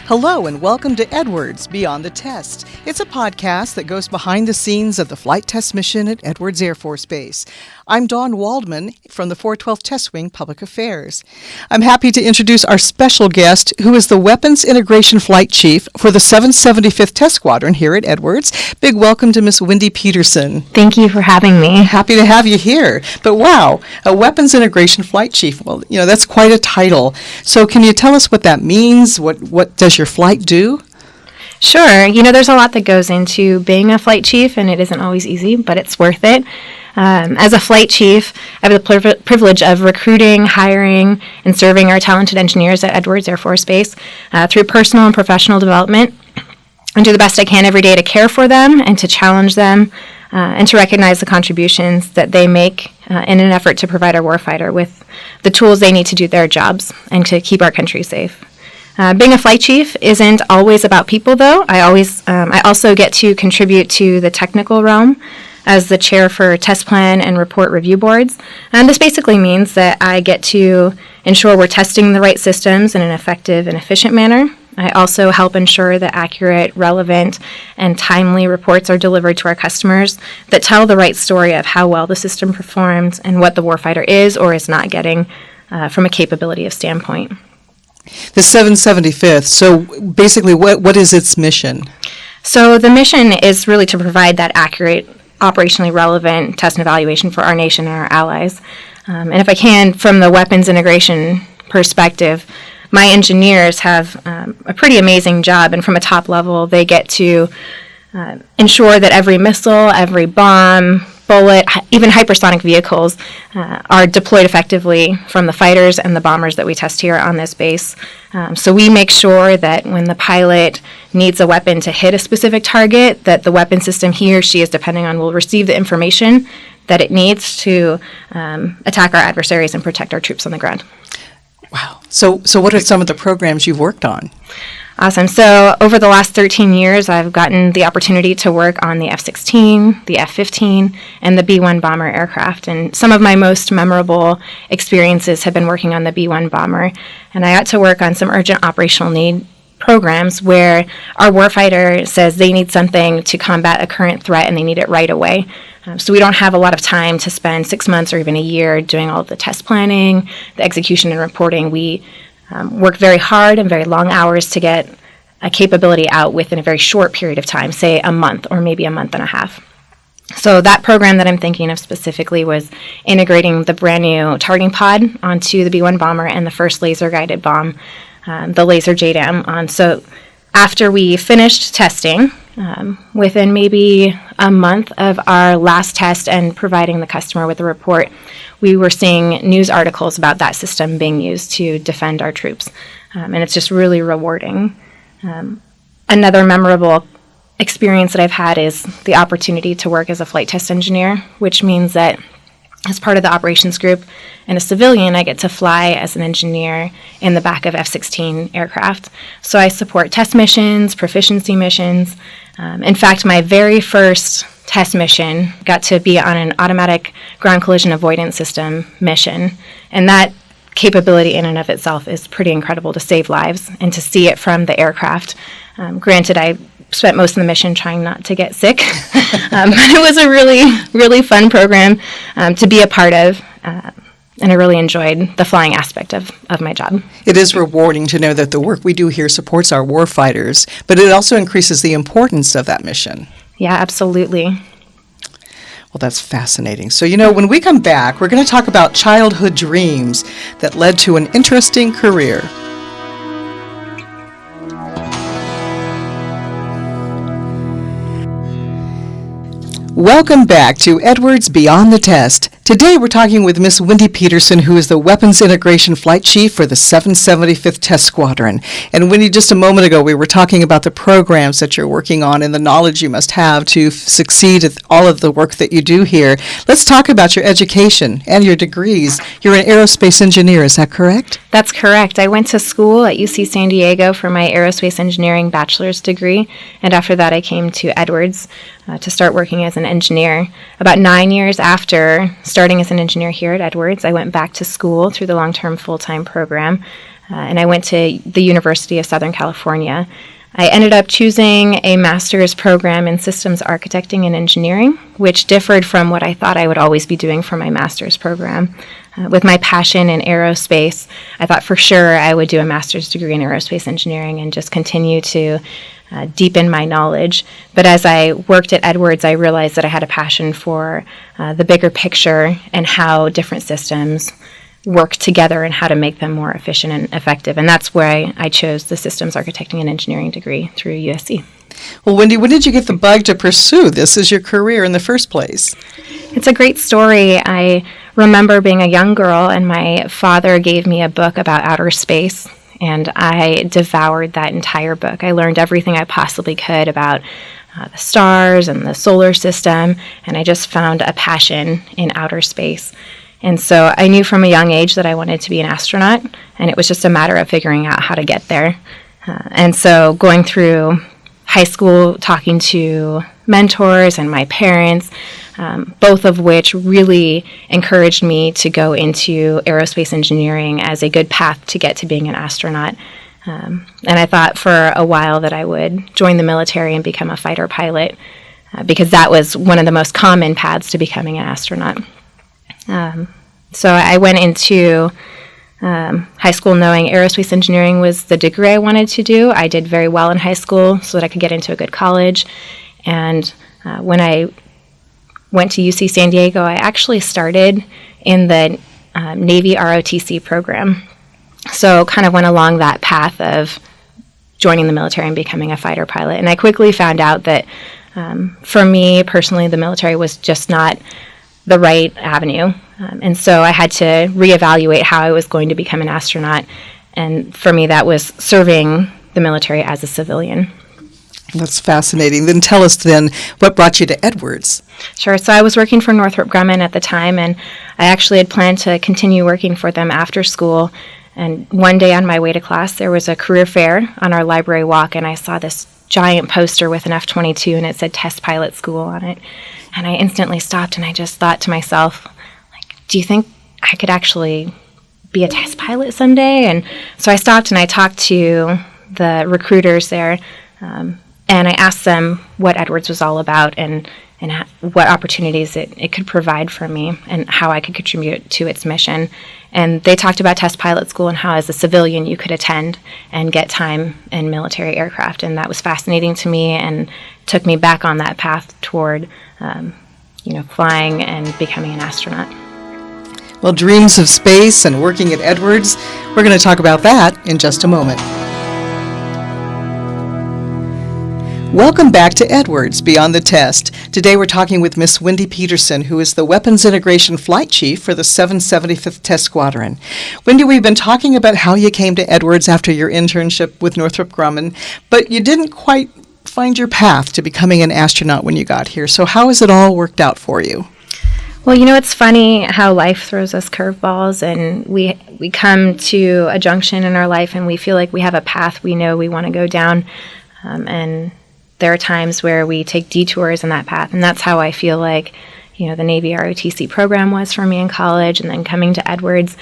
Hello and welcome to Edwards Beyond the Test. It's a podcast that goes behind the scenes of the flight test mission at Edwards Air Force Base. I'm Dawn Waldman from the 412 Test Wing Public Affairs. I'm happy to introduce our special guest, who is the Weapons Integration Flight Chief for the 775th Test Squadron here at Edwards. Big welcome to Miss Wendy Peterson. Thank you for having me. Happy to have you here. But wow, a Weapons Integration Flight Chief, well, that's quite a title. So can you tell us what that means? What does your flight do? Sure. There's a lot that goes into being a flight chief, and it isn't always easy, but it's worth it. As a flight chief, I have the privilege of recruiting, hiring, and serving our talented engineers at Edwards Air Force Base through personal and professional development, and do the best I can every day to care for them and to challenge them and to recognize the contributions that they make in an effort to provide our warfighter with the tools they need to do their jobs and to keep our country safe. Being a flight chief isn't always about people, though. I also get to contribute to the technical realm as the chair for test plan and report review boards. And this basically means that I get to ensure we're testing the right systems in an effective and efficient manner. I also help ensure that accurate, relevant, and timely reports are delivered to our customers that tell the right story of how well the system performed and what the warfighter is or is not getting from a capability of standpoint. The 775th, so basically what is its mission? So the mission is really to provide that accurate, operationally relevant test and evaluation for our nation and our allies. And if I can, from the weapons integration perspective, my engineers have a pretty amazing job, and from a top level, they get to ensure that every missile, every bomb, bullet, even hypersonic vehicles are deployed effectively from the fighters and the bombers that we test here on this base. So we make sure that when the pilot needs a weapon to hit a specific target, that the weapon system he or she is depending on will receive the information that it needs to attack our adversaries and protect our troops on the ground. Wow. So what are some of the programs you've worked on? Awesome. So over the last 13 years, I've gotten the opportunity to work on the F-16, the F-15, and the B-1 bomber aircraft. And some of my most memorable experiences have been working on the B-1 bomber. And I got to work on some urgent operational need programs where our warfighter says they need something to combat a current threat and they need it right away. So we don't have a lot of time to spend 6 months or even a year doing all of the test planning, the execution and reporting. We work very hard and very long hours to get a capability out within a very short period of time, say a month or maybe a month and a half. So that program that I'm thinking of specifically was integrating the brand new targeting pod onto the B-1 bomber and the first laser-guided bomb, the laser JDAM on. So after we finished testing, within maybe a month of our last test and providing the customer with a report, we were seeing news articles about that system being used to defend our troops. And it's just really rewarding. Another memorable experience that I've had is the opportunity to work as a flight test engineer, which means that as part of the operations group and a civilian, I get to fly as an engineer in the back of F-16 aircraft. So I support test missions, proficiency missions. In fact, my very first test mission got to be on an automatic ground collision avoidance system mission. And that capability in and of itself is pretty incredible to save lives and to see it from the aircraft. Granted, I spent most of the mission trying not to get sick. But it was a really, really fun program to be a part of. And I really enjoyed the flying aspect of my job. It is rewarding to know that the work we do here supports our warfighters, but it also increases the importance of that mission. Yeah, absolutely. Well, that's fascinating. So, when we come back, we're going to talk about childhood dreams that led to an interesting career. Welcome back to Edwards Beyond the Test. Today we're talking with Miss Wendy Peterson, who is the Weapons Integration Flight Chief for the 775th Test Squadron. And Wendy, just a moment ago, we were talking about the programs that you're working on and the knowledge you must have to succeed at all of the work that you do here. Let's talk about your education and your degrees. You're an aerospace engineer, is that correct? That's correct. I went to school at UC San Diego for my aerospace engineering bachelor's degree, and after that I came to Edwards to start working as an engineer. About 9 years after starting as an engineer here at Edwards, I went back to school through the long-term full-time program and I went to the University of Southern California. I ended up choosing a master's program in systems architecting and engineering, which differed from what I thought I would always be doing for my master's program. With my passion in aerospace, I thought for sure I would do a master's degree in aerospace engineering and just continue to deepen my knowledge. But as I worked at Edwards, I realized that I had a passion for the bigger picture and how different systems work together and how to make them more efficient and effective. And that's where I chose the systems architecting and engineering degree through USC. Well, Wendy, when did you get the bug to pursue this as your career in the first place? It's a great story. I remember being a young girl, and my father gave me a book about outer space, and I devoured that entire book. I learned everything I possibly could about the stars and the solar system, and I just found a passion in outer space. And so I knew from a young age that I wanted to be an astronaut, and it was just a matter of figuring out how to get there. And so going through high school, talking to mentors and my parents, both of which really encouraged me to go into aerospace engineering as a good path to get to being an astronaut. And I thought for a while that I would join the military and become a fighter pilot, because that was one of the most common paths to becoming an astronaut. So I went into high school knowing aerospace engineering was the degree I wanted to do. I did very well in high school so that I could get into a good college. And when I went to UC San Diego, I actually started in the Navy ROTC program. So kind of went along that path of joining the military and becoming a fighter pilot. And I quickly found out that for me personally, the military was just not the right avenue. And so I had to reevaluate how I was going to become an astronaut. And for me, that was serving the military as a civilian. That's fascinating. Then tell us then, what brought you to Edwards? Sure. So I was working for Northrop Grumman at the time, and I actually had planned to continue working for them after school. And one day on my way to class, there was a career fair on our library walk, and I saw this giant poster with an F-22, and it said Test Pilot School on it. And I instantly stopped, and I just thought to myself, do you think I could actually be a test pilot someday? And so I stopped and I talked to the recruiters there, and I asked them what Edwards was all about and what opportunities it could provide for me and how I could contribute to its mission. And they talked about test pilot school and how as a civilian you could attend and get time in military aircraft. And that was fascinating to me and took me back on that path toward flying and becoming an astronaut. Well, dreams of space and working at Edwards, we're going to talk about that in just a moment. Welcome back to Edwards Beyond the Test. Today we're talking with Miss Wendy Peterson, who is the Weapons Integration Flight Chief for the 775th Test Squadron. Wendy, we've been talking about how you came to Edwards after your internship with Northrop Grumman, but you didn't quite find your path to becoming an astronaut when you got here. So how has it all worked out for you? Well, it's funny how life throws us curveballs, and we come to a junction in our life and we feel like we have a path we know we want to go down, and there are times where we take detours in that path, and that's how I feel like, the Navy ROTC program was for me in college, and then coming to Edwards,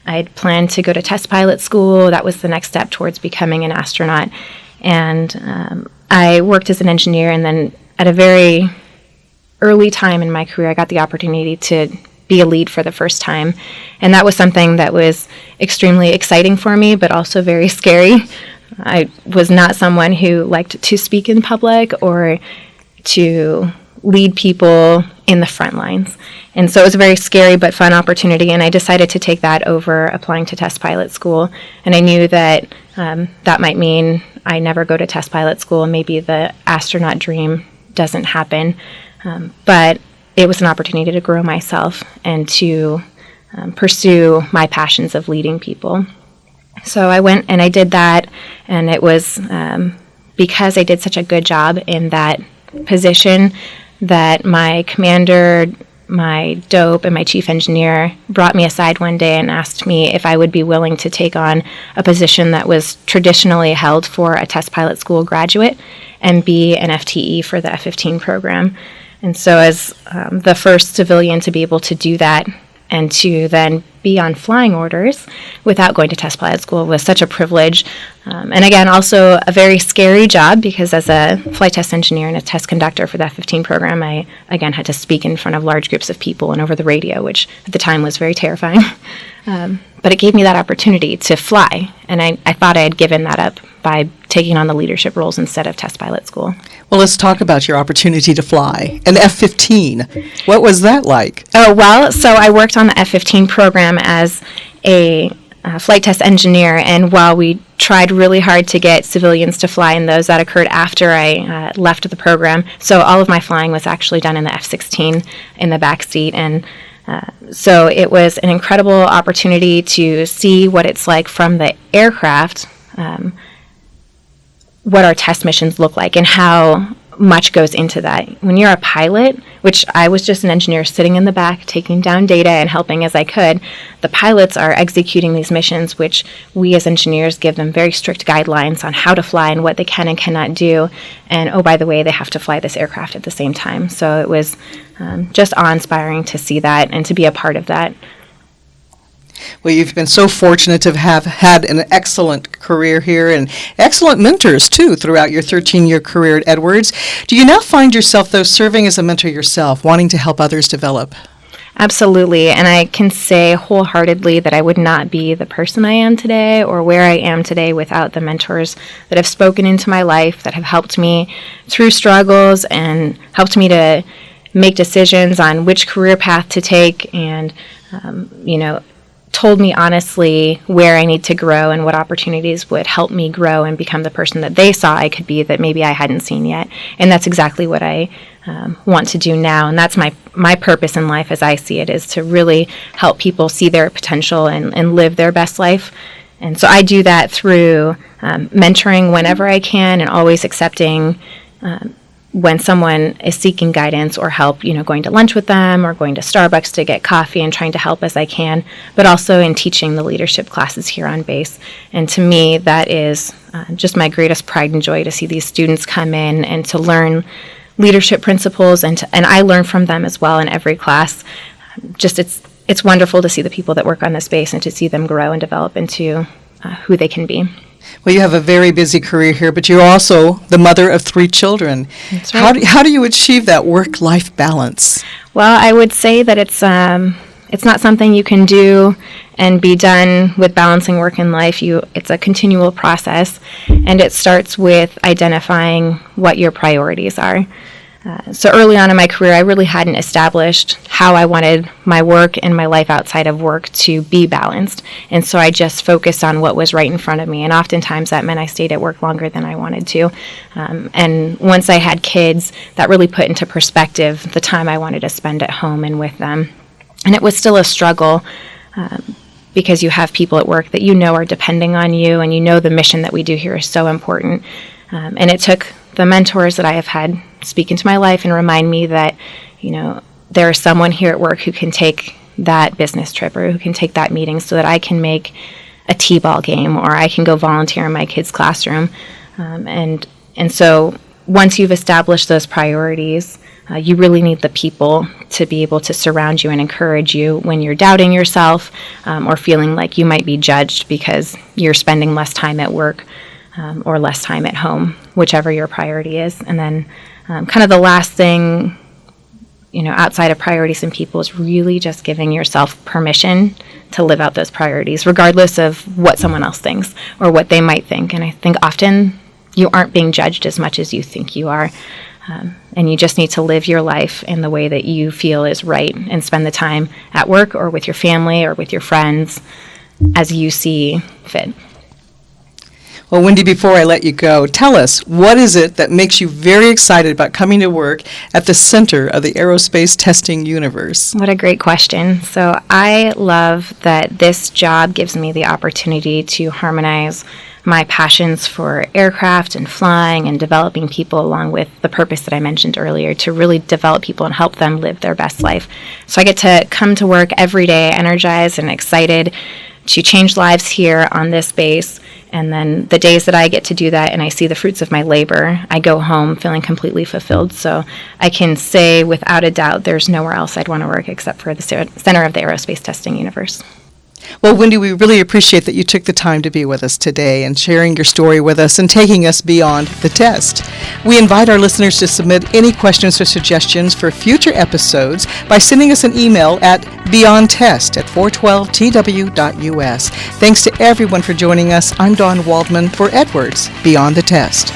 I had planned to go to test pilot school. That was the next step towards becoming an astronaut, and I worked as an engineer, and then at a very early time in my career, I got the opportunity to be a lead for the first time, and that was something that was extremely exciting for me, but also very scary. I was not someone who liked to speak in public or to lead people in the front lines. And so it was a very scary but fun opportunity, and I decided to take that over applying to test pilot school. And I knew that that might mean I never go to test pilot school, and maybe the astronaut dream doesn't happen. But it was an opportunity to grow myself and to pursue my passions of leading people. So I went and I did that, and it was because I did such a good job in that position that my commander, my DOPE, and my chief engineer brought me aside one day and asked me if I would be willing to take on a position that was traditionally held for a test pilot school graduate and be an FTE for the F-15 program. And so as the first civilian to be able to do that, and to then be on flying orders without going to test pilot school was such a privilege. And again, also a very scary job, because as a flight test engineer and a test conductor for the F-15 program, I again had to speak in front of large groups of people and over the radio, which at the time was very terrifying. But it gave me that opportunity to fly, and I thought I had given that up by taking on the leadership roles instead of test pilot school. Well, let's talk about your opportunity to fly an F-15. What was that like? Oh, well, so I worked on the F-15 program as a flight test engineer, and while we tried really hard to get civilians to fly in those, that occurred after I left the program. So all of my flying was actually done in the F-16 in the back seat, and so it was an incredible opportunity to see what it's like from the aircraft, what our test missions look like and how much goes into that. When you're a pilot, which I was just an engineer sitting in the back taking down data and helping as I could, the pilots are executing these missions, which we as engineers give them very strict guidelines on how to fly and what they can and cannot do. And oh, by the way, they have to fly this aircraft at the same time. So it was just awe-inspiring to see that and to be a part of that. Well, you've been so fortunate to have had an excellent career here and excellent mentors, too, throughout your 13-year career at Edwards. Do you now find yourself, though, serving as a mentor yourself, wanting to help others develop? Absolutely, and I can say wholeheartedly that I would not be the person I am today or where I am today without the mentors that have spoken into my life, that have helped me through struggles and helped me to make decisions on which career path to take, and, told me honestly where I need to grow and what opportunities would help me grow and become the person that they saw I could be that maybe I hadn't seen yet. And that's exactly what I want to do now. And that's my purpose in life as I see it, is to really help people see their potential and live their best life. And so I do that through mentoring whenever I can, and always accepting when someone is seeking guidance or help, going to lunch with them or going to Starbucks to get coffee and trying to help as I can, but also in teaching the leadership classes here on base. And to me, that is just my greatest pride and joy, to see these students come in and to learn leadership principles, and I learn from them as well in every class. Just it's wonderful to see the people that work on this base and to see them grow and develop into who they can be. Well, you have a very busy career here, but you're also the mother of 3 children. That's right. How do you achieve that work-life balance? Well, I would say that it's not something you can do and be done with balancing work and life. It's a continual process, and it starts with identifying what your priorities are. So early on in my career, I really hadn't established how I wanted my work and my life outside of work to be balanced. And so I just focused on what was right in front of me. And oftentimes that meant I stayed at work longer than I wanted to. And once I had kids, that really put into perspective the time I wanted to spend at home and with them. And it was still a struggle because you have people at work that are depending on you, and the mission that we do here is so important. And it took the mentors that I have had speak into my life and remind me that, there is someone here at work who can take that business trip or who can take that meeting so that I can make a t-ball game or I can go volunteer in my kid's classroom. And so once you've established those priorities, you really need the people to be able to surround you and encourage you when you're doubting yourself or feeling like you might be judged because you're spending less time at work or less time at home, whichever your priority is. And then kind of the last thing, outside of priorities and people, is really just giving yourself permission to live out those priorities, regardless of what someone else thinks or what they might think. And I think often you aren't being judged as much as you think you are. And you just need to live your life in the way that you feel is right and spend the time at work or with your family or with your friends as you see fit. Well, Wendy, before I let you go, tell us, what is it that makes you very excited about coming to work at the center of the aerospace testing universe? What a great question. So I love that this job gives me the opportunity to harmonize my passions for aircraft and flying and developing people, along with the purpose that I mentioned earlier, to really develop people and help them live their best life. So I get to come to work every day energized and excited to change lives here on this base And then the days that I get to do that and I see the fruits of my labor, I go home feeling completely fulfilled. So I can say without a doubt there's nowhere else I'd want to work except for the center of the aerospace testing universe. Well, Wendy, we really appreciate that you took the time to be with us today and sharing your story with us and taking us beyond the test. We invite our listeners to submit any questions or suggestions for future episodes by sending us an email at beyondtest@412tw.us. Thanks to everyone for joining us. I'm Dawn Waldman for Edwards Beyond the Test.